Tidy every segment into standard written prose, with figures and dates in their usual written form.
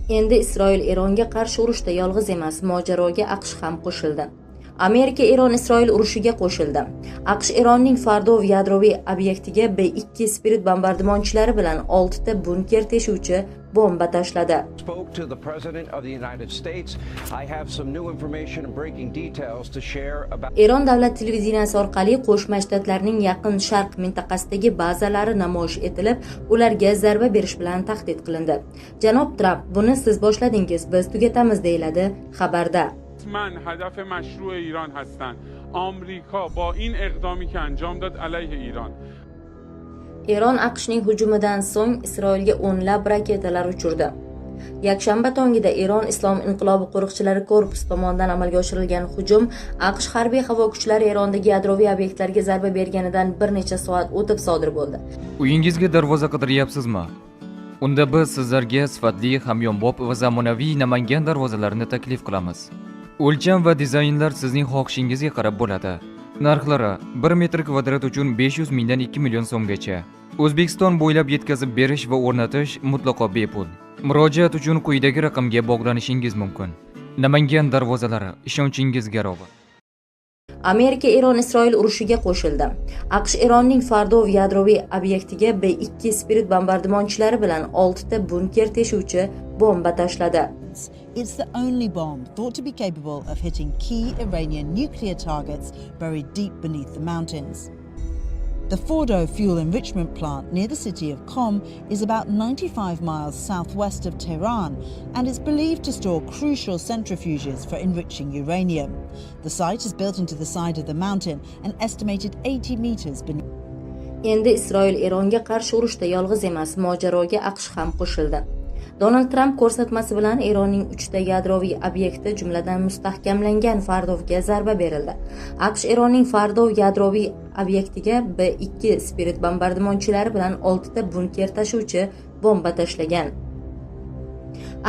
Endi Isroil Eronga qarshi urushda yolg'iz emas, mojaroga AQSh ham qo'shildi. Amerika Eron-Isroil urushiga qo'shildi. AQSh Eronning Fardov yadroviy obyektiga B-2 Spirit bombardimonchilari bilan 6 ta bunker teshuvchi bomba tashladi. Spoke to the President of the United States. I have some new information and breaking details to share about. Eron davlat televideniyasi orqali Qo'shma Shtatlarning Yaqin Sharq mintaqasidagi bazalari namoyish etilib, ularga zarba berish bilan tahdid qilindi. Janob Tramp, buni siz boshladingiz, biz tugatamiz deyiladi xabarda. من هدف مشروع ایران هستند. آمریکا با این اقدامی که انجام داد علیه ایران. Eron AQShning hujumidan so'ng Isroilga o'nlab raketalar uchirdi. Yakshanba tongida Eron Islom inqilobi qo'riqchilari korpusi tomonidan amalga oshirilgan hujum AQSh harbiy havo kuchlari Erondagi yadroviy obyektlarga zarba berganidan bir necha soat o'tib sodir bo'ldi. Uyingizga darvoza qidiryapsizmi? Unda biz sizlarga sifatli, hamyonbop va zamonaviy Namangan darvozalarini taklif qilamiz. O'lcham va dizaynlar sizning xohishingizga qarab bo'ladi. Narxlari 1 metr kvadrat uchun 500 mingdan 2 million so'mgacha. O'zbekiston bo'ylab yetkazib berish va o'rnatish mutlaqo bepul. Murojaat uchun quyidagi raqamga bog'lanishingiz mumkin. Namangan darvozalari, ishonchingiz garovi. Amerika Eron-Isroil urushiga qo'shildi. AQSh Eronning Fardov yadroviy obyektiga B-2 Spirit bombardimonchilari bilan 6 ta bunker teshuvchi bomba tashladi. It's the only bomb thought to be capable of hitting key Iranian nuclear targets buried deep beneath the mountains. The Fordo fuel enrichment plant near the city of Qom is about 95 miles southwest of Tehran and is believed to store crucial centrifuges for enriching uranium. The site is built into the side of the mountain and estimated 80 meters beneath. Endi Isroil Eronga qarshi urushda yolg'iz emas, mojaroga AQSh ham qo'shildi. Donald Trump ko'rsatmasi bilan Eronning 3 ta yadroviy obyekti, jumladan mustahkamlangan Fardovga zarba berildi. AQSh Eronning Fardov yadroviy obyektiga B-2 Spirit bombardimonchilari bilan 6 ta bunker tashuvchi bomba tashlagan.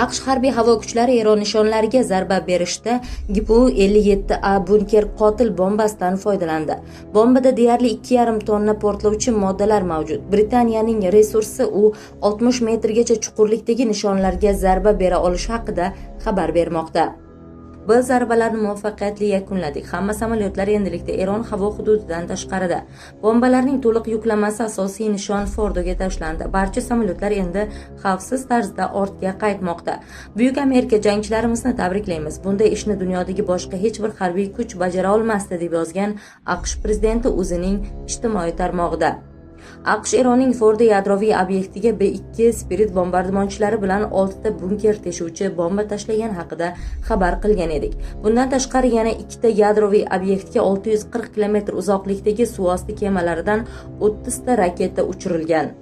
AQSh harbiy havo kuchlari Eron nishonlariga zarba berishda GPU-57A bunker qotil bombasidan foydalandi. Bombada deyarli 2,5 tonna portlovchi moddalar mavjud. Britaniyaning resursi u 60 metrgacha chuqurlikdagi nishonlarga zarba bera olishi haqida xabar bermoqda. Biz zarbalarni muvaffaqiyatli yakunladik. Hamma samolyotlar endilikda Eron havo hududidan tashqarida. Bombalarning to'liq yuklamasi asosiy nishon Fordoga tashlandi. Barcha samolyotlar endi xavfsiz tarzda ortga qaytmoqda. Buyuk Amerika jangchilarimizni tabriklaymiz. Bunday ishni dunyodagi boshqa hech bir harbiy kuch bajara olmasdi, deb yozgan AQSh prezidenti o'zining ijtimoiy tarmog'ida. AQSh Eronning Fordo yadroviy obyektiga B-2 Spirit bombardimonchilari bilan 6 ta bunker teshuvchi bomba tashlagan haqida xabar qilgan edik. Bundan tashqari yana 2 ta yadroviy obyektga 640 km uzoqlikdagi suvosti kemalaridan 30 ta raketa uchirilgan.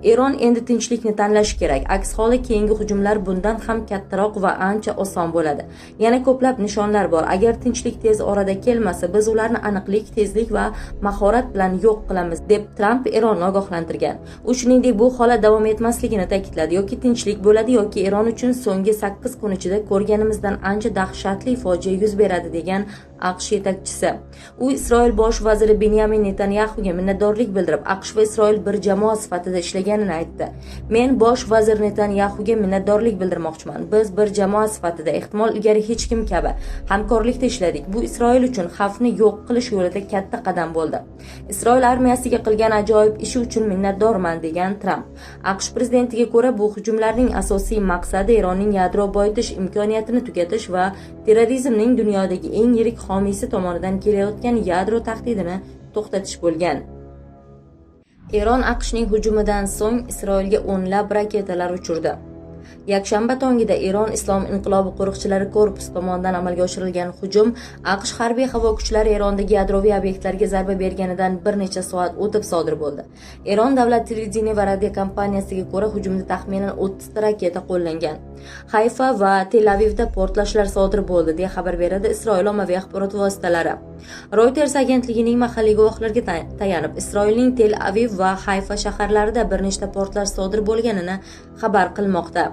Eron endi tinchlikni tanlashi kerak. Aks holda keyingi hujumlar bundan ham kattaroq va ancha oson bo'ladi. Yana ko'plab nishonlar bor. Agar tinchlik tez orada kelmasa, biz ularni aniqlik, tezlik va mahorat bilan yo'q qilamiz, deb Trump Eronni ogohlantirgan. U shuningdek bu holat davom etmasligini ta'kidladi. Yoki tinchlik bo'ladi, yoki Eron uchun so'nggi 8 kun ichida ko'rganimizdan ancha dahshatli fojia yuz beradi, degan AQSh yetakchisi. U Isroil bosh vaziri Benyamin Netanyahuga minnatdorlik bildirib, AQSh va Isroil bir jamoa sifatida ishlaganini aytdi. Men bosh vazir Netanyahuga minnatdorlik bildirmoqchiman. Biz bir jamoa sifatida, ehtimol ilgari hech kim kabi hamkorlikda ishladik. Bu Isroil uchun xavfni yo'q qilish yo'lida katta qadam bo'ldi. Isroil armiyasiga qilgan ajoyib ishi uchun minnatdorman, degan Trump. AQSh prezidentiga ko'ra, bu hujumlarning asosiy maqsadi Eronning yadro boyitish imkoniyatini tugatish va terrorizmning dunyodagi eng yirik homiysi tomonidan kelayotgan yadro tahdidini to'xtatish bo'lgan. Eron AQShning hujumidan so'ng Isroilga o'nlab raketalar uchirdi. Yakshanba tongida Eron Islom inqilobi qo'riqchilari korpusi tomonidan amalga oshirilgan hujum AQSh harbiy havo kuchlari Erondagi yadroviy obyektlarga zarba berganidan bir necha soat o'tib sodir bo'ldi. Eron davlat televideniya va radio kompaniyasiga ko'ra, hujumda taxminan 30 ta raketa qo'llangan. Hayfa va Tel Avivda portlashlar sodir bo'ldi, deya xabar beradi Isroil ommaviy axborot vositalari. Reuters agentligining mahalliy guvohlarga tayanib, Isroilning Tel Aviv va Hayfa shaharlarida bir nechta portlash sodir bo'lganini xabar qilmoqda.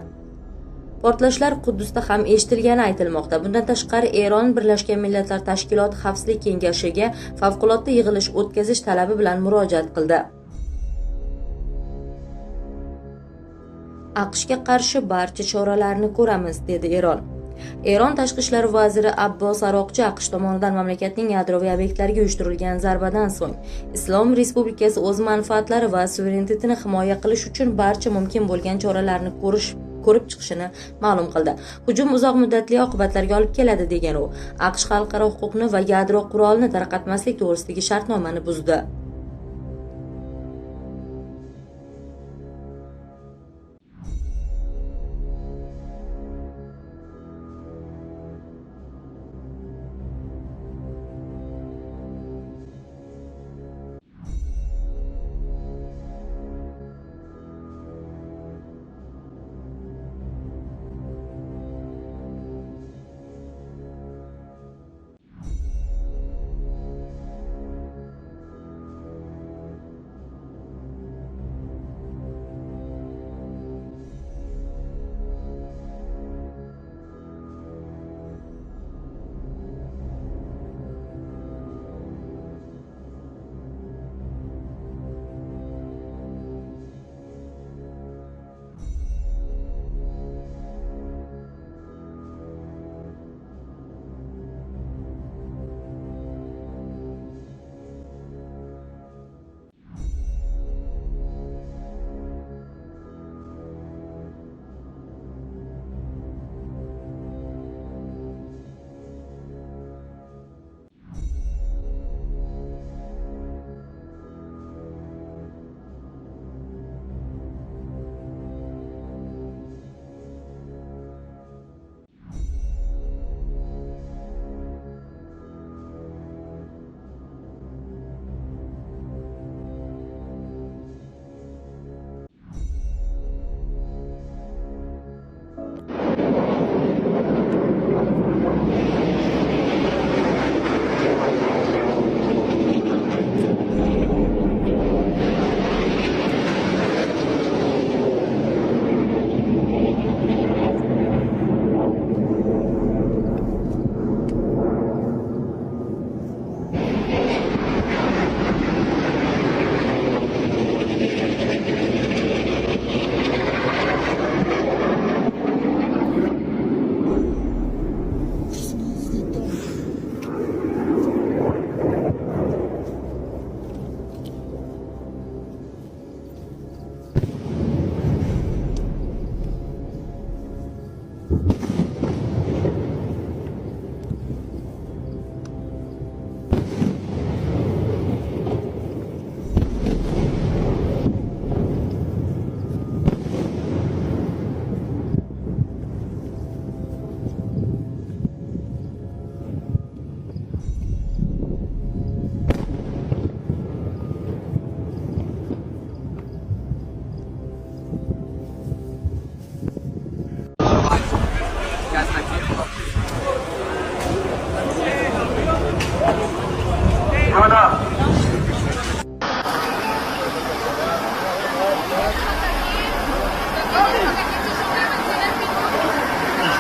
Portlashlar Quddusda ham eshitilgani aytilmoqda. Bundan tashqari, Eron Birlashgan Millatlar Tashkiloti Xavfsizlik kengashiga favqulodda yig'ilish o'tkazish talabi bilan murojaat qildi. AQShga qarshi barcha choralarni ko'ramiz, dedi Eron. Eron tashqi ishlar vaziri Abbos Aroqchi AQSh tomonidan mamlakatning yadroviy obyektlariga uyushtirilgan zarbadan so'ng Islom Respublikasi o'z manfaatlari va suverenitetini himoya qilish uchun barcha mumkin bo'lgan choralarni ko'rib chiqishini ma'lum qildi. Hujum uzoq muddatli oqibatlarga olib keladi degan u. AQSh xalqaro huquqni va yadro qurolini tarqatmaslik to'g'risidagi shartnomani buzdi.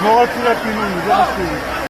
Igual que la que no, ya sé.